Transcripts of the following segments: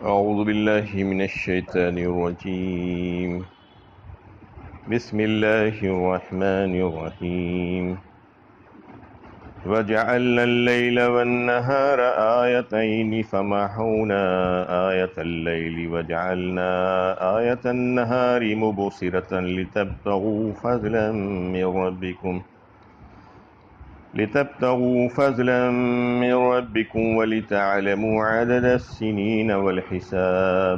أعوذ بالله من الشيطان الرجيم. بسم الله الرحمن الرحيم. وجعلنا الليل والنهار آيتين فمحونا آية الليل وجعلنا آية النهار مبصرة لتبتغوا فضلا من ربكم ولتعلموا عدد السنين والحساب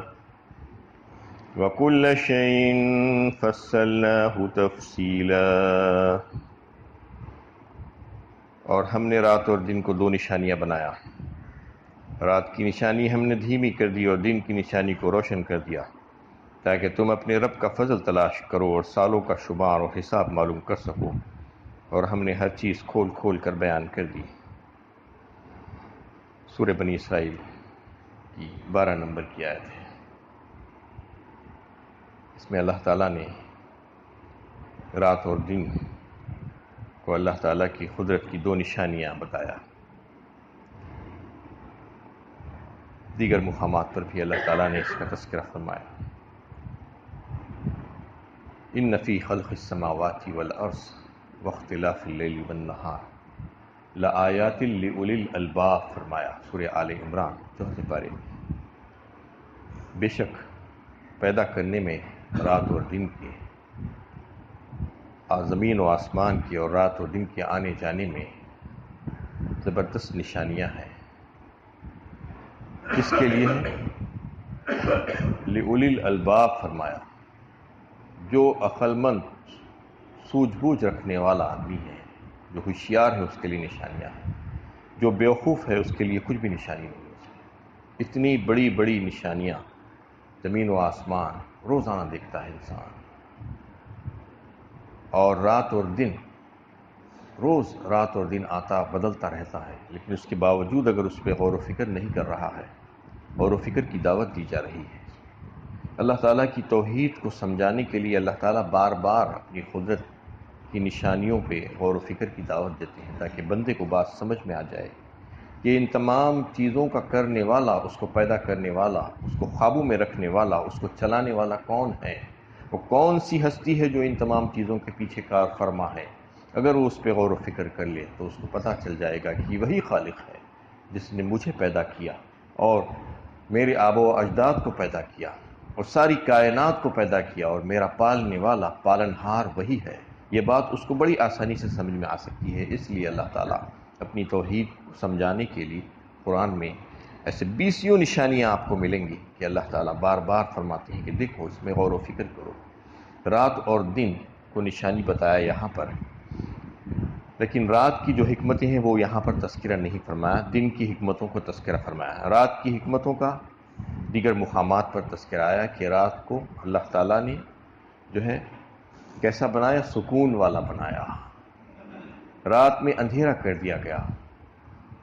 وَكُلَّ شَيْءٍ فَصَّلْنَاهُ تَفْصِيلًا۔ اور ہم نے رات اور دن کو دو نشانیاں بنایا۔ رات کی نشانی ہم نے دھیمی کر دی اور دن کی نشانی کو روشن کر دیا تاکہ تم اپنے رب کا فضل تلاش کرو اور سالوں کا شمار اور حساب معلوم کر سکو، اور ہم نے ہر چیز کھول کھول کر بیان کر دی۔ سورہ بنی اسرائیل کی 12 نمبر کی آیت ہے۔ اس میں اللہ تعالیٰ نے رات اور دن کو اللہ تعالیٰ کی قدرت کی دو نشانیاں بتایا۔ دیگر مقامات پر بھی اللہ تعالیٰ نے اس کا تذکرہ فرمایا۔ ان فی خلق السماوات والارض واختلاف اللیل والنہار لآیات لأولی الالباب فرمایا، سورہ آل عمران 4 پارے۔ بے شک پیدا کرنے میں رات اور دن کے، زمین و آسمان کی اور رات اور دن کے آنے جانے میں زبردست نشانیاں ہیں۔ کس کے لیے ہیں؟ لأولی الالباب فرمایا، جو عقل مند سوجھ بوجھ رکھنے والا آدمی ہے، جو ہوشیار ہے، اس کے لیے نشانیاں ہیں۔ جو بیوقوف ہے اس کے لیے کچھ بھی نشانی نہیں ہے۔ اتنی بڑی بڑی نشانیاں زمین و آسمان روزانہ دیکھتا ہے انسان، اور رات اور دن، روز رات اور دن آتا بدلتا رہتا ہے، لیکن اس کے باوجود اگر اس پہ غور و فکر نہیں کر رہا ہے، غور و فکر کی دعوت دی جا رہی ہے۔ اللہ تعالیٰ کی توحید کو سمجھانے کے لیے اللہ تعالیٰ بار بار اپنی قدرت کی نشانیوں پہ غور و فکر کی دعوت دیتے ہیں تاکہ بندے کو بات سمجھ میں آ جائے کہ ان تمام چیزوں کا کرنے والا، اس کو پیدا کرنے والا، اس کو قابو میں رکھنے والا، اس کو چلانے والا کون ہے، وہ کون سی ہستی ہے جو ان تمام چیزوں کے پیچھے کار فرما ہے۔ اگر وہ اس پہ غور و فکر کر لے تو اس کو پتہ چل جائے گا کہ وہی خالق ہے جس نے مجھے پیدا کیا اور میرے آبا و اجداد کو پیدا کیا اور ساری کائنات کو پیدا کیا، اور میرا پالنے والا، پالنہار وہی ہے۔ یہ بات اس کو بڑی آسانی سے سمجھ میں آ سکتی ہے۔ اس لیے اللہ تعالیٰ اپنی توحید کو سمجھانے کے لیے قرآن میں ایسے 20 نشانیاں آپ کو ملیں گی کہ اللہ تعالیٰ بار بار فرماتے ہیں کہ دیکھو، اس میں غور و فکر کرو۔ رات اور دن کو نشانی بتایا یہاں پر، لیکن رات کی جو حکمتیں ہیں وہ یہاں پر تذکرہ نہیں فرمایا، دن کی حکمتوں کو تذکرہ فرمایا۔ رات کی حکمتوں کا دیگر مقامات پر تذکرہ آیا کہ رات کو اللہ تعالیٰ نے جو ہے کیسا بنایا؟ سکون والا بنایا۔ رات میں اندھیرا کر دیا گیا۔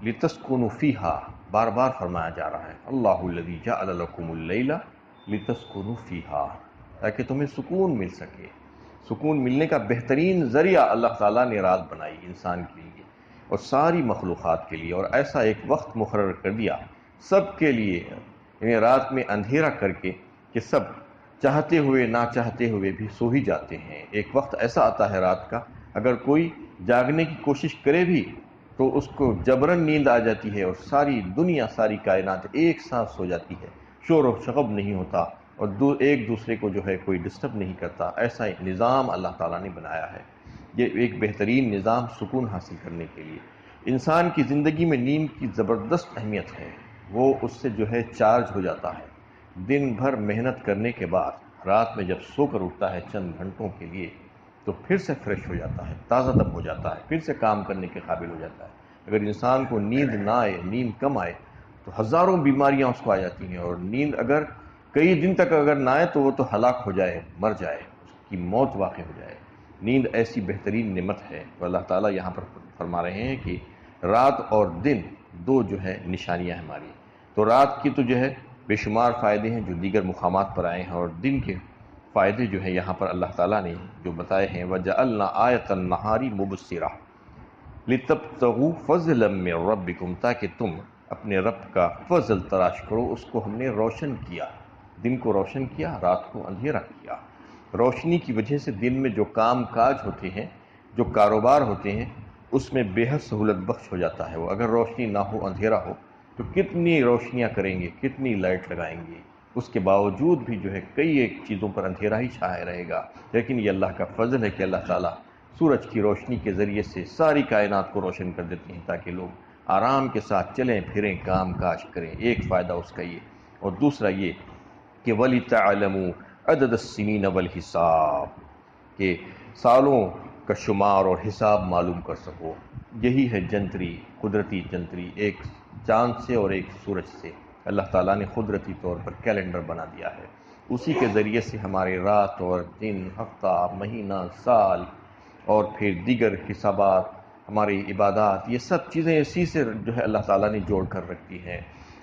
لِتَسْكُنُوا فِيهَا بار بار فرمایا جا رہا ہے، اللہ الذی جعل لکم اللیل لِتَسْكُنُوا فِيهَا، تاکہ تمہیں سکون مل سکے۔ سکون ملنے کا بہترین ذریعہ اللہ تعالیٰ نے رات بنائی انسان کے لیے اور ساری مخلوقات کے لیے، اور ایسا ایک وقت مقرر کر دیا سب کے لیے، یعنی رات میں اندھیرا کر کے کہ سب چاہتے ہوئے نہ چاہتے ہوئے بھی سو ہی جاتے ہیں۔ ایک وقت ایسا آتا ہے رات کا، اگر کوئی جاگنے کی کوشش کرے بھی تو اس کو جبراً نیند آ جاتی ہے اور ساری دنیا، ساری کائنات ایک ساتھ سو جاتی ہے، شور و شغب نہیں ہوتا اور ایک دوسرے کو جو ہے کوئی ڈسٹرب نہیں کرتا۔ ایسا ایک نظام اللہ تعالیٰ نے بنایا ہے۔ یہ ایک بہترین نظام سکون حاصل کرنے کے لیے۔ انسان کی زندگی میں نیند کی زبردست اہمیت ہے، وہ اس سے جو ہے چارج ہو جاتا ہے۔ دن بھر محنت کرنے کے بعد رات میں جب سو کر اٹھتا ہے چند گھنٹوں کے لیے تو پھر سے فریش ہو جاتا ہے، تازہ دم ہو جاتا ہے، پھر سے کام کرنے کے قابل ہو جاتا ہے۔ اگر انسان کو نیند نہ آئے، نیند کم آئے تو ہزاروں بیماریاں اس کو آ جاتی ہیں، اور نیند اگر کئی دن تک اگر نہ آئے تو وہ تو ہلاک ہو جائے، مر جائے، اس کی موت واقع ہو جائے۔ نیند ایسی بہترین نعمت ہے، تو اللہ تعالیٰ یہاں پر فرما رہے ہیں کہ رات اور دن دو جو ہے نشانیاں ہماری۔ تو رات کی تو جو ہے بے شمار فائدے ہیں جو دیگر مقامات پر آئے ہیں، اور دن کے فائدے جو ہیں یہاں پر اللہ تعالیٰ نے جو بتائے ہیں، وَجَعَلْنَا آیَةَ النَّهَارِ مُبْصِرَةً لِتَبْتَغُوا فَضْلًا مِّن رَّبِّكُمْ، تاکہ تم اپنے رب کا فضل تلاش کرو، اس کو ہم نے روشن کیا، دن کو روشن کیا، رات کو اندھیرا کیا۔ روشنی کی وجہ سے دن میں جو کام کاج ہوتے ہیں، جو کاروبار ہوتے ہیں، اس میں بے حد سہولت بخش ہو جاتا ہے وہ۔ اگر روشنی نہ ہو، اندھیرا ہو، تو کتنی روشنیاں کریں گے، کتنی لائٹ لگائیں گے، اس کے باوجود بھی جو ہے کئی ایک چیزوں پر اندھیرا ہی چھائے رہے گا۔ لیکن یہ اللہ کا فضل ہے کہ اللہ تعالیٰ سورج کی روشنی کے ذریعے سے ساری کائنات کو روشن کر دیتے ہیں، تاکہ لوگ آرام کے ساتھ چلیں پھریں، کام کاج کریں۔ ایک فائدہ اس کا یہ، اور دوسرا یہ کہ وَلِتَعْلَمُوا عَدَدَ السِّنِينَ وَالْحِسَابَ، کہ سالوں کا شمار اور حساب معلوم کر سکو۔ یہی ہے جنتری، قدرتی جنتری، ایک چاند سے اور ایک سورج سے اللہ تعالیٰ نے قدرتی طور پر کیلنڈر بنا دیا ہے۔ اسی کے ذریعے سے ہمارے رات اور دن، ہفتہ، مہینہ، سال اور پھر دیگر حسابات، ہماری عبادات، یہ سب چیزیں اسی سے جو ہے اللہ تعالیٰ نے جوڑ کر رکھی ہیں۔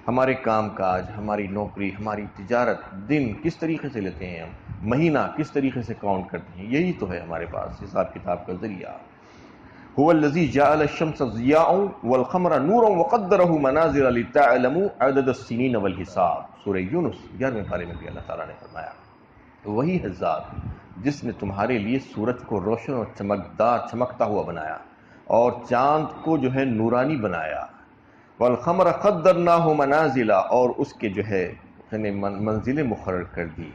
ہمارے کام کاج، ہماری نوکری، ہماری تجارت، دن کس طریقے سے لیتے ہیں ہم، مہینہ کس طریقے سے کاؤنٹ کرتے ہیں، یہی تو ہے ہمارے پاس حساب کتاب کا ذریعہ۔ هو الذي جعل الشمس ضياء والقمر نورا وقدره منازل لتعلموا عدد السنين والحساب، سورہ یونس 11ویں پارے میں بھی اللہ تعالیٰ نے فرمایا وہی ہے ذات جس نے تمہارے لیے سورج کو روشن اور چمکدار، چمکتا ہوا بنایا، اور چاند کو جو ہے نورانی بنایا، والقمر قدرناہ منازل، اور اس کے جو ہے منزلیں مقرر کر دی،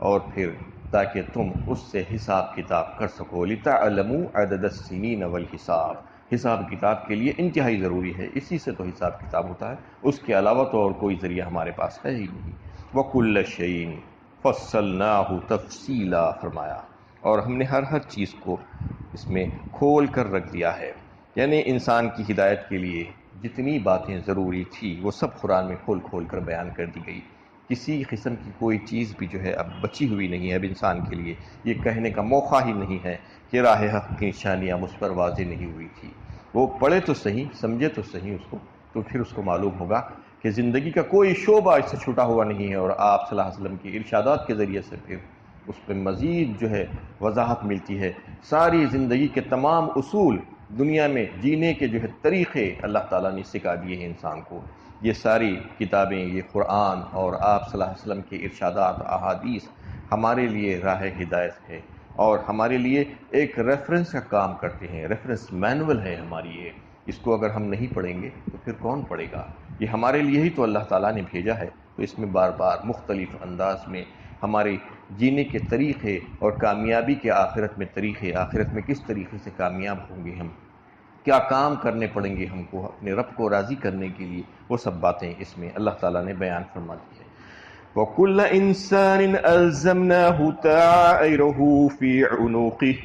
اور پھر تاکہ تم اس سے حساب کتاب کر سکو۔ لِتَعْلَمُوا عَدَدَ السِّنِينَ وَالْحِسَابَ، حساب کتاب کے لیے انتہائی ضروری ہے، اسی سے تو حساب کتاب ہوتا ہے، اس کے علاوہ تو اور کوئی ذریعہ ہمارے پاس ہے ہی نہیں۔ وَكُلَّ شَيْءٍ فَصَّلْنَاهُ تَفْصِيلًا، فرمایا، اور ہم نے ہر چیز کو اس میں کھول کر رکھ دیا ہے، یعنی انسان کی ہدایت کے لیے جتنی باتیں ضروری تھی وہ سب قرآن میں کھول کھول کر بیان کر دی گئی۔ کسی قسم کی کوئی چیز بھی جو ہے اب بچی ہوئی نہیں ہے، اب انسان کے لیے یہ کہنے کا موقع ہی نہیں ہے کہ راہ حق کی نشانیاں مجھ پر واضح نہیں ہوئی تھی۔ وہ پڑھے تو صحیح، سمجھے تو صحیح اس کو، تو پھر اس کو معلوم ہوگا کہ زندگی کا کوئی شعبہ اس سے چھوٹا ہوا نہیں ہے، اور آپ صلی اللہ علیہ وسلم کی ارشادات کے ذریعے سے پھر اس پہ مزید جو ہے وضاحت ملتی ہے۔ ساری زندگی کے تمام اصول، دنیا میں جینے کے جو ہے طریقے اللہ تعالیٰ نے سکھا دیے ہیں انسان کو۔ یہ ساری کتابیں، یہ قرآن اور آپ صلی اللہ علیہ وسلم کے ارشادات، احادیث ہمارے لیے راہ ہدایت ہے، اور ہمارے لیے ایک ریفرنس کا کام کرتے ہیں، ریفرنس مینول ہے ہماری یہ۔ اس کو اگر ہم نہیں پڑھیں گے تو پھر کون پڑھے گا؟ یہ ہمارے لیے ہی تو اللہ تعالیٰ نے بھیجا ہے، تو اس میں بار بار مختلف انداز میں ہمارے جینے کے طریقے اور کامیابی کے آخرت میں طریقے، آخرت میں کس طریقے سے کامیاب ہوں گے ہم، کیا کام کرنے پڑیں گے ہم کو اپنے رب کو راضی کرنے کے لیے، وہ سب باتیں اس میں اللہ تعالیٰ نے بیان فرما دی ہے۔ وَكُلَّ إِنسَانٍ أَلْزَمْنَاهُ طَائِرَهُ فِي عُنُوقِهِ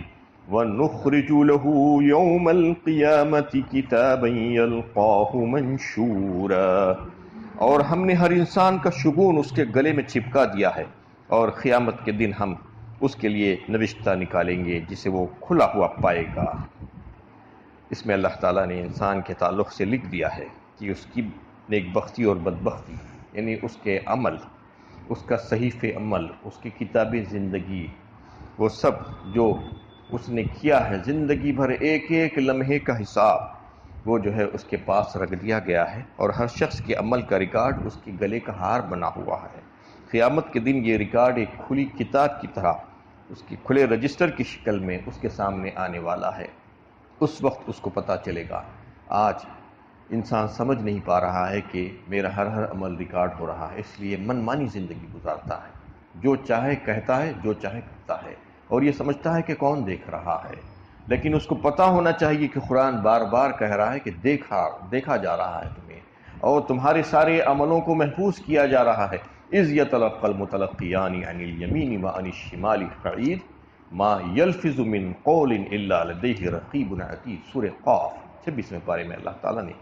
وَنُخْرِجُ لَهُ يَوْمَ الْقِيَامَةِ كِتَابًا يَلْقَاهُ مَنشُورًا، اور ہم نے ہر انسان کا شگون اس کے گلے میں چپکا دیا ہے، اور قیامت کے دن ہم اس کے لیے نوشتہ نکالیں گے جسے وہ کھلا ہوا پائے گا۔ اس میں اللہ تعالیٰ نے انسان کے تعلق سے لکھ دیا ہے کہ اس کی نیک بختی اور بدبختی، یعنی اس کے عمل، اس کا صحیفہ عمل، اس کی کتاب زندگی، وہ سب جو اس نے کیا ہے زندگی بھر، ایک ایک لمحے کا حساب وہ جو ہے اس کے پاس رکھ دیا گیا ہے، اور ہر شخص کے عمل کا ریکارڈ اس کے گلے کا ہار بنا ہوا ہے۔ قیامت کے دن یہ ریکارڈ ایک کھلی کتاب کی طرح اس کی کھلے رجسٹر کی شکل میں اس کے سامنے آنے والا ہے۔ اس وقت اس کو پتہ چلے گا۔ آج انسان سمجھ نہیں پا رہا ہے کہ میرا ہر عمل ریکارڈ ہو رہا ہے، اس لیے من مانی زندگی گزارتا ہے، جو چاہے کہتا ہے، جو چاہے کرتا ہے، اور یہ سمجھتا ہے کہ کون دیکھ رہا ہے۔ لیکن اس کو پتہ ہونا چاہیے کہ قرآن بار بار کہہ رہا ہے کہ دیکھا جا رہا ہے تمہیں، اور تمہارے سارے عملوں کو محفوظ کیا جا رہا ہے۔ اذ یتلقی المتلقیان عن الیمین وعن الشمال قعید ما یلفظ من قول الا لدیہ رقیب عتید، سورہ قاف 26ویں پارے میں اللہ تعالیٰ نے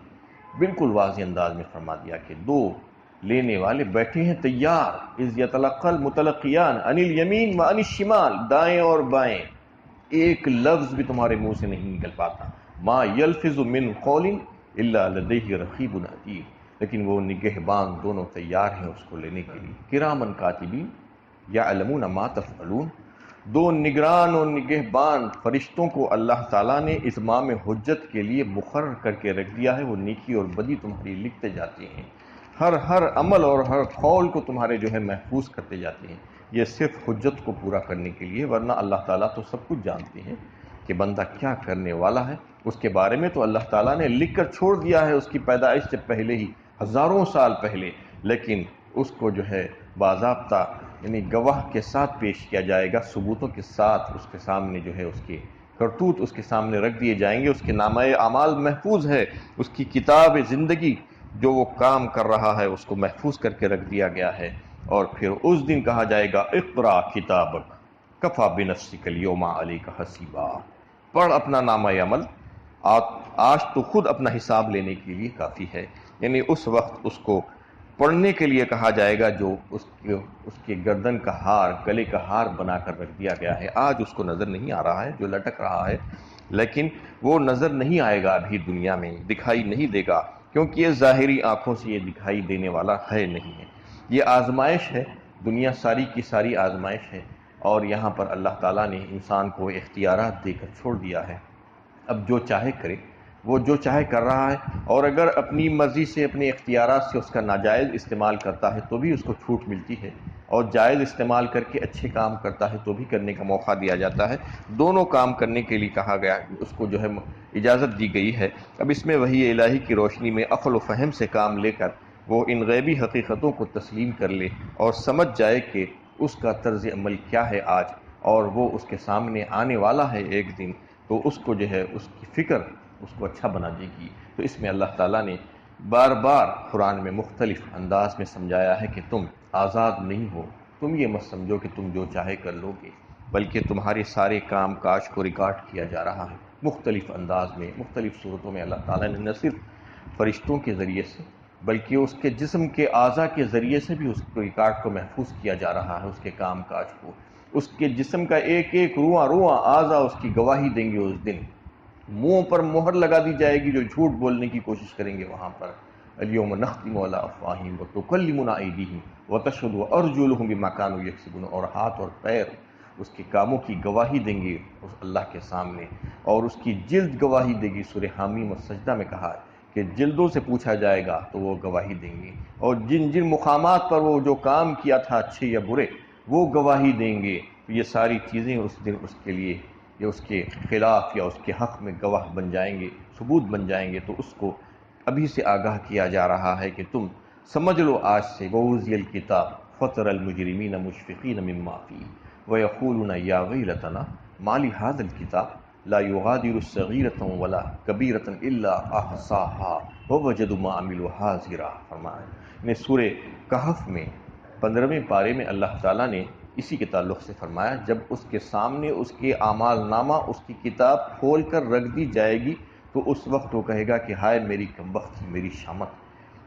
بالکل واضح انداز میں فرما دیا کہ دو لینے والے بیٹھے ہیں تیار، اذ یتلقی المتلقیان عن الیمین وعن الشمال، دائیں اور بائیں، ایک لفظ بھی تمہارے منہ سے نہیں نکل پاتا، ما یلفظ من قول الا لدیہ رقیب عتید، لیکن وہ نگہبان دونوں تیار ہیں اس کو لینے کے لیے، کرامن کاتبین یعلمون ما تفعلون، دو نگران اور نگہبان فرشتوں کو اللہ تعالیٰ نے اتمام حجت کے لیے مقرر کر کے رکھ دیا ہے، وہ نیکی اور بدی تمہاری لکھتے جاتے ہیں، ہر عمل اور ہر قول کو تمہارے جو ہے محفوظ کرتے جاتے ہیں، یہ صرف حجت کو پورا کرنے کے لیے، ورنہ اللہ تعالیٰ تو سب کچھ جانتے ہیں کہ بندہ کیا کرنے والا ہے، اس کے بارے میں تو اللہ تعالیٰ نے لکھ کر چھوڑ دیا ہے اس کی پیدائش سے پہلے ہی، ہزاروں سال پہلے، لیکن اس کو جو ہے باضابطہ یعنی گواہ کے ساتھ پیش کیا جائے گا، ثبوتوں کے ساتھ اس کے سامنے جو ہے اس کے کرتوت اس کے سامنے رکھ دیے جائیں گے، اس کے نامہ اعمال محفوظ ہے، اس کی کتاب زندگی جو وہ کام کر رہا ہے اس کو محفوظ کر کے رکھ دیا گیا ہے، اور پھر اس دن کہا جائے گا اقرا کتابک کفا بنفسک الیوم علیک حسیبا، پڑھ اپنا نامہ عمل، آج تو خود اپنا حساب لینے کے لیے کافی ہے، یعنی اس وقت اس کو پڑھنے کے لیے کہا جائے گا جو اس کے گردن کا ہار، گلے کا ہار بنا کر رکھ دیا گیا ہے، آج اس کو نظر نہیں آ رہا ہے جو لٹک رہا ہے، لیکن وہ نظر نہیں آئے گا ابھی دنیا میں، دکھائی نہیں دے گا، کیونکہ یہ ظاہری آنکھوں سے یہ دکھائی دینے والا ہے نہیں ہے، یہ آزمائش ہے، دنیا ساری کی ساری آزمائش ہے، اور یہاں پر اللہ تعالیٰ نے انسان کو اختیارات دے کر چھوڑ دیا ہے، اب جو چاہے کرے، وہ جو چاہے کر رہا ہے، اور اگر اپنی مرضی سے اپنے اختیارات سے اس کا ناجائز استعمال کرتا ہے تو بھی اس کو چھوٹ ملتی ہے، اور جائز استعمال کر کے اچھے کام کرتا ہے تو بھی کرنے کا موقع دیا جاتا ہے، دونوں کام کرنے کے لیے کہا گیا، اس کو جو ہے اجازت دی گئی ہے۔ اب اس میں وحی الہی کی روشنی میں عقل و فہم سے کام لے کر وہ ان غیبی حقیقتوں کو تسلیم کر لے اور سمجھ جائے کہ اس کا طرز عمل کیا ہے آج، اور وہ اس کے سامنے آنے والا ہے ایک دن، تو اس کو جو ہے اس کی فکر اس کو اچھا بنا دے گی۔ تو اس میں اللہ تعالیٰ نے بار بار قرآن میں مختلف انداز میں سمجھایا ہے کہ تم آزاد نہیں ہو، تم یہ مت سمجھو کہ تم جو چاہے کر لو گے، بلکہ تمہارے سارے کام کاج کو ریکارڈ کیا جا رہا ہے، مختلف انداز میں، مختلف صورتوں میں اللہ تعالیٰ نے نہ صرف فرشتوں کے ذریعے سے بلکہ اس کے جسم کے اعضاء کے ذریعے سے بھی اس ریکارڈ کو محفوظ کیا جا رہا ہے، اس کے کام کاج کو، اس کے جسم کا ایک ایک رواں رواں اعضاء اس کی گواہی دیں گے اس دن، منہ پر مہر لگا دی جائے گی جو جھوٹ بولنے کی کوشش کریں گے وہاں پر، الیوم نختم علی افواہہم وتکلمنا ایدیہم وتشہد ارجلہم بما کانوا یکسبون، اور ہاتھ اور پیر اس کے کاموں کی گواہی دیں گے اس اللہ کے سامنے، اور اس کی جلد گواہی دے گی، سورہ حامیم السجدہ میں کہا ہے کہ جلدوں سے پوچھا جائے گا تو وہ گواہی دیں گے، اور جن جن مقامات پر وہ جو کام کیا تھا اچھے یا برے وہ گواہی دیں گے، یہ ساری چیزیں اس دن اس کے لیے یا اس کے خلاف یا اس کے حق میں گواہ بن جائیں گے، ثبوت بن جائیں گے، تو اس کو ابھی سے آگاہ کیا جا رہا ہے کہ تم سمجھ لو آج سے، وَوُزِّيَ الْكِتَابَ فَتَرَى الْمُجْرِمِينَ مُشْفِقِينَ مِمَّا فِيهِ وَيَقُولُونَ يَا وَيْلَتَنَا مَا لِهَذَا الْكِتَابِ لَا يُغَادِرُ صَغِيرَةً وَلَا كَبِيرَةً إِلَّا أَحْصَاهَا وَوَجَدُوا مَا عَمِلُوا حَاضِرًا، فرمایا سورہ کہف میں 15ویں پارے میں اللہ تعالیٰ نے اسی کے تعلق سے فرمایا، جب اس کے سامنے اس کے اعمال نامہ، اس کی کتاب کھول کر رکھ دی جائے گی تو اس وقت وہ کہے گا کہ ہائے میری کمبختی، میری شامت،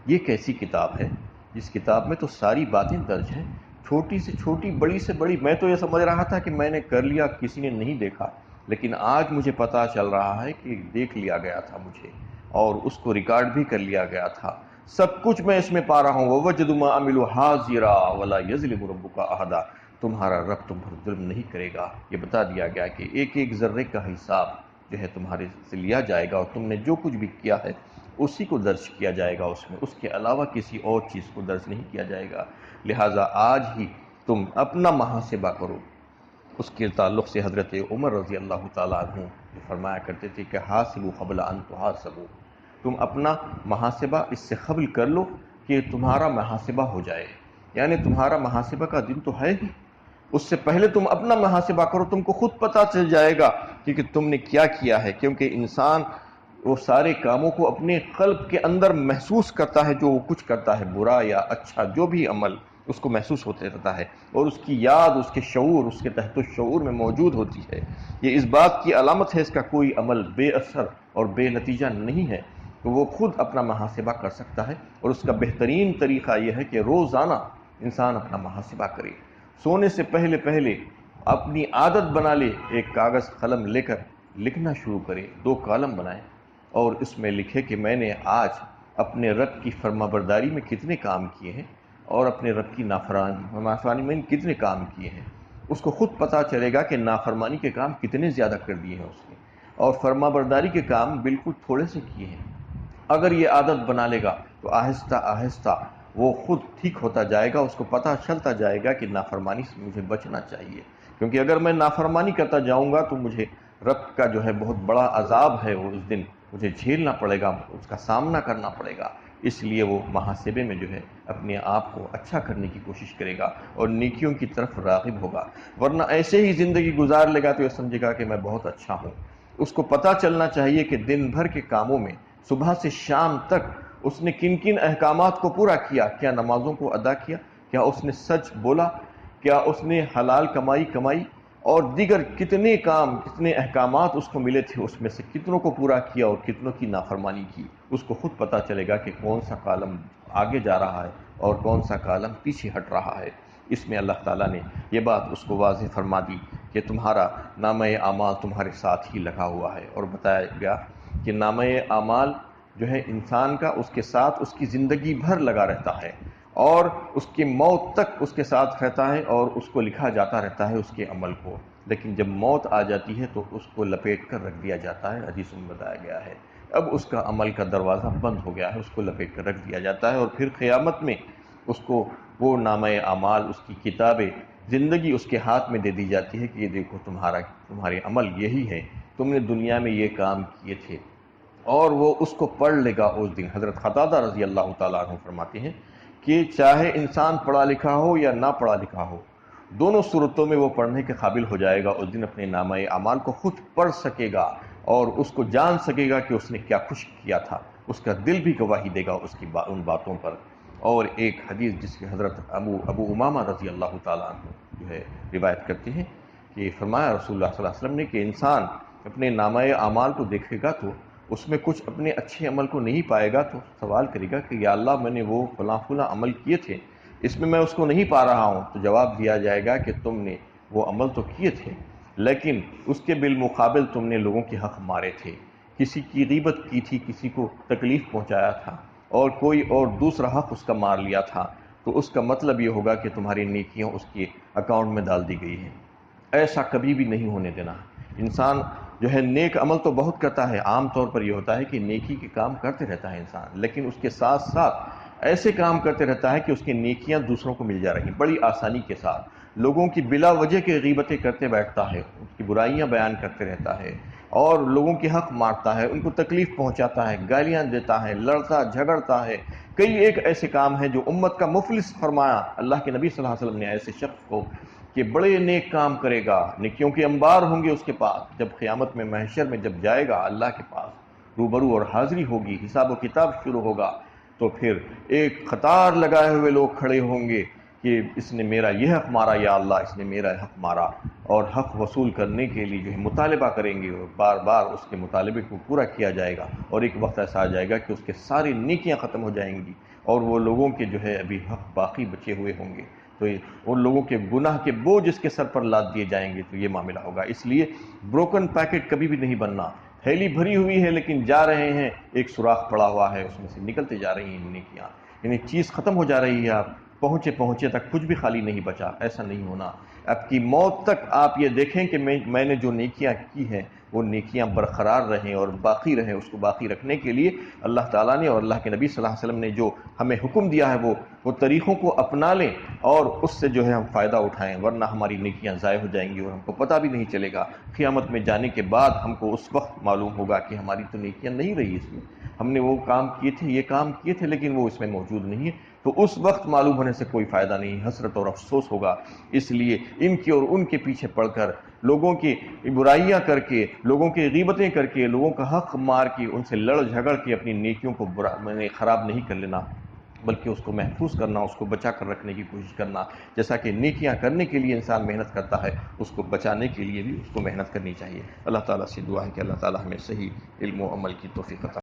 یہ کیسی کتاب ہے جس کتاب میں تو ساری باتیں درج ہیں، چھوٹی سے چھوٹی، بڑی سے بڑی، میں تو یہ سمجھ رہا تھا کہ میں نے کر لیا، کسی نے نہیں دیکھا، لیکن آج مجھے پتہ چل رہا ہے کہ دیکھ لیا گیا تھا مجھے، اور اس کو ریکارڈ بھی کر لیا گیا تھا، سب کچھ میں اس میں پا رہا ہوں، وَوَجَدُوا مَا عَمِلُوا حَاضِرًا وَلَا يَظْلِمُ رَبُّكَ أَحَدًا، تمہارا رب تم پر ظلم نہیں کرے گا، یہ بتا دیا گیا کہ ایک ایک ذرے کا حساب جو ہے تمہارے سے لیا جائے گا، اور تم نے جو کچھ بھی کیا ہے اسی کو درج کیا جائے گا، اس میں اس کے علاوہ کسی اور چیز کو درج نہیں کیا جائے گا، لہٰذا آج ہی تم اپنا محاسبہ کرو۔ اس کے تعلق سے حضرت عمر رضی اللہ تعالیٰ عنہ جو فرمایا کرتے تھے کہ حاسبوا قبل ان تحاسبوا، تم اپنا محاسبہ اس سے قبل کر لو کہ تمہارا محاسبہ ہو جائے، یعنی تمہارا محاسبہ کا دن تو ہے ہی، اس سے پہلے تم اپنا محاسبہ کرو، تم کو خود پتہ چل جائے گا کہ تم نے کیا کیا ہے، کیونکہ انسان وہ سارے کاموں کو اپنے قلب کے اندر محسوس کرتا ہے، جو وہ کچھ کرتا ہے برا یا اچھا، جو بھی عمل اس کو محسوس ہوتے رہتا ہے، اور اس کی یاد، اس کے شعور، اس کے تحت الشعور میں موجود ہوتی ہے، یہ اس بات کی علامت ہے اس کا کوئی عمل بے اثر اور بے نتیجہ نہیں ہے، تو وہ خود اپنا محاسبہ کر سکتا ہے، اور اس کا بہترین طریقہ یہ ہے کہ روزانہ انسان اپنا محاسبہ کرے، سونے سے پہلے اپنی عادت بنا لے، ایک کاغذ قلم لے کر لکھنا شروع کرے، 2 کالم بنائے اور اس میں لکھے کہ میں نے آج اپنے رب کی فرما برداری میں کتنے کام کیے ہیں، اور اپنے رب کی نافرمانی میں کتنے کام کیے ہیں، اس کو خود پتہ چلے گا کہ نافرمانی کے کام کتنے زیادہ کر دیے ہیں اس نے، اور فرما برداری کے کام بالکل تھوڑے سے کیے ہیں۔ اگر یہ عادت بنا لے گا تو آہستہ آہستہ وہ خود ٹھیک ہوتا جائے گا، اس کو پتہ چلتا جائے گا کہ نافرمانی سے مجھے بچنا چاہیے، کیونکہ اگر میں نافرمانی کرتا جاؤں گا تو مجھے رب کا جو ہے بہت بڑا عذاب ہے، وہ اس دن مجھے جھیلنا پڑے گا، اس کا سامنا کرنا پڑے گا۔ اس لیے وہ محاسبے میں جو ہے اپنے آپ کو اچھا کرنے کی کوشش کرے گا اور نیکیوں کی طرف راغب ہوگا، ورنہ ایسے ہی زندگی گزار لے گا تو یہ سمجھے گا کہ میں بہت اچھا ہوں۔ اس کو پتہ چلنا چاہیے کہ دن بھر کے کاموں میں صبح سے شام تک اس نے کن کن احکامات کو پورا کیا، کیا نمازوں کو ادا کیا، کیا اس نے سچ بولا، کیا اس نے حلال کمائی اور دیگر کتنے کام، کتنے احکامات اس کو ملے تھے، اس میں سے کتنوں کو پورا کیا اور کتنوں کی نافرمانی کی۔ اس کو خود پتہ چلے گا کہ کون سا کالم آگے جا رہا ہے اور کون سا کالم پیچھے ہٹ رہا ہے۔ اس میں اللہ تعالیٰ نے یہ بات اس کو واضح فرما دی کہ تمہارا نامہ اعمال تمہارے ساتھ ہی لگا ہوا ہے، اور بتایا گیا کہ نامہ اعمال جو ہے انسان کا اس کے ساتھ اس کی زندگی بھر لگا رہتا ہے، اور اس کی موت تک اس کے ساتھ رہتا ہے، اور اس کو لکھا جاتا رہتا ہے اس کے عمل کو، لیکن جب موت آ جاتی ہے تو اس کو لپیٹ کر رکھ دیا جاتا ہے۔ حدیث میں بتایا گیا ہے اب اس کا عمل کا دروازہ بند ہو گیا ہے، اس کو لپیٹ کر رکھ دیا جاتا ہے، اور پھر قیامت میں اس کو وہ نامہ اعمال، اس کی کتابیں زندگی اس کے ہاتھ میں دے دی جاتی ہے کہ یہ دیکھو تمہارے عمل یہی ہے، تم نے دنیا میں یہ کام کیے تھے، اور وہ اس کو پڑھ لے گا اس دن۔ حضرت قتادہ رضی اللہ تعالیٰ عنہ فرماتے ہیں کہ چاہے انسان پڑھا لکھا ہو یا نہ پڑھا لکھا ہو، دونوں صورتوں میں وہ پڑھنے کے قابل ہو جائے گا اس دن، اپنے نامہ اعمال کو خود پڑھ سکے گا اور اس کو جان سکے گا کہ اس نے کیا کچھ کیا تھا، اس کا دل بھی گواہی دے گا اس کی ان باتوں پر۔ اور ایک حدیث جس کی حضرت ابو امامہ رضی اللہ تعالیٰ عنہ جو ہے روایت کرتے ہیں کہ فرمایا رسول اللہ صلی اللہ علیہ وسلم نے کہ انسان اپنے نامہ اعمال کو دیکھے گا تو اس میں کچھ اپنے اچھے عمل کو نہیں پائے گا، تو سوال کرے گا کہ یا اللہ میں نے وہ فلاں فلاں عمل کیے تھے، اس میں اس کو نہیں پا رہا ہوں، تو جواب دیا جائے گا کہ تم نے وہ عمل تو کیے تھے، لیکن اس کے بالمقابل تم نے لوگوں کے حق مارے تھے، کسی کی غیبت کی تھی، کسی کو تکلیف پہنچایا تھا، اور کوئی اور دوسرا حق اس کا مار لیا تھا، تو اس کا مطلب یہ ہوگا کہ تمہاری نیکیاں اس کے اکاؤنٹ میں ڈال دی گئی ہیں۔ ایسا کبھی بھی نہیں ہونے دینا۔ انسان جو ہے نیک عمل تو بہت کرتا ہے، عام طور پر یہ ہوتا ہے کہ نیکی کے کام کرتے رہتا ہے انسان، لیکن اس کے ساتھ ساتھ ایسے کام کرتے رہتا ہے کہ اس کی نیکیاں دوسروں کو مل جا رہی ہیں بڑی آسانی کے ساتھ، لوگوں کی بلا وجہ کے غیبتیں کرتے بیٹھتا ہے، ان کی برائیاں بیان کرتے رہتا ہے، اور لوگوں کے حق مارتا ہے، ان کو تکلیف پہنچاتا ہے، گالیاں دیتا ہے، لڑتا جھگڑتا ہے۔ کئی ایک ایسے کام ہیں جو امت کا مفلس فرمایا اللہ کے نبی صلی اللہ علیہ وسلم نے ایسے شخص کو کہ بڑے نیک کام کرے گا، نیکیوں کے انبار ہوں گے اس کے پاس، جب قیامت میں محشر میں جب جائے گا اللہ کے پاس روبرو اور حاضری ہوگی، حساب و کتاب شروع ہوگا، تو پھر ایک قطار لگائے ہوئے لوگ کھڑے ہوں گے کہ اس نے میرا یہ حق مارا یا اللہ، اس نے میرا حق مارا، اور حق وصول کرنے کے لیے جو ہے مطالبہ کریں گے، اور بار بار اس کے مطالبے کو پورا کیا جائے گا، اور ایک وقت ایسا آ جائے گا کہ اس کے ساری نیکیاں ختم ہو جائیں گی، اور وہ لوگوں کے جو ہے ابھی حق باقی بچے ہوئے ہوں گے، تو ان لوگوں کے گناہ کے بوجھ اس کے سر پر لاد دیے جائیں گے، تو یہ معاملہ ہوگا۔ اس لیے بروکن پیکٹ کبھی بھی نہیں بننا، تھیلی بھری ہوئی ہے لیکن جا رہے ہیں ایک سوراخ پڑا ہوا ہے، اس میں سے نکلتے جا رہی ہیں نیکیاں، یعنی چیز ختم ہو جا رہی ہے، آپ پہنچے تک کچھ بھی خالی نہیں بچا، ایسا نہیں ہونا۔ اب کی موت تک آپ یہ دیکھیں کہ میں نے جو نیکیاں کی ہیں وہ نیکیاں برقرار رہیں اور باقی رہیں، اس کو باقی رکھنے کے لیے اللہ تعالیٰ نے اور اللہ کے نبی صلی اللہ علیہ وسلم نے جو ہمیں حکم دیا ہے وہ طریقوں کو اپنا لیں اور اس سے جو ہے ہم فائدہ اٹھائیں، ورنہ ہماری نیکیاں ضائع ہو جائیں گی اور ہم کو پتہ بھی نہیں چلے گا۔ قیامت میں جانے کے بعد ہم کو اس وقت معلوم ہوگا کہ ہماری تو نیکیاں نہیں رہی، اس میں ہم نے وہ کام کیے تھے، یہ کام کیے تھے، لیکن وہ اس میں موجود نہیں ہے، تو اس وقت معلوم ہونے سے کوئی فائدہ نہیں، حسرت اور افسوس ہوگا۔ اس لیے ان کی اور ان کے پیچھے پڑ کر، لوگوں کی برائیاں کر کے، لوگوں کی غیبتیں کر کے، لوگوں کا حق مار کے، ان سے لڑ جھگڑ کے اپنی نیکیوں کو خراب نہیں کر لینا، بلکہ اس کو محفوظ کرنا، اس کو بچا کر رکھنے کی کوشش کرنا۔ جیسا کہ نیکیاں کرنے کے لیے انسان محنت کرتا ہے، اس کو بچانے کے لیے بھی اس کو محنت کرنی چاہیے۔ اللہ تعالیٰ سے دعا ہے کہ اللہ تعالیٰ ہمیں صحیح علم و عمل کی توفیق عطا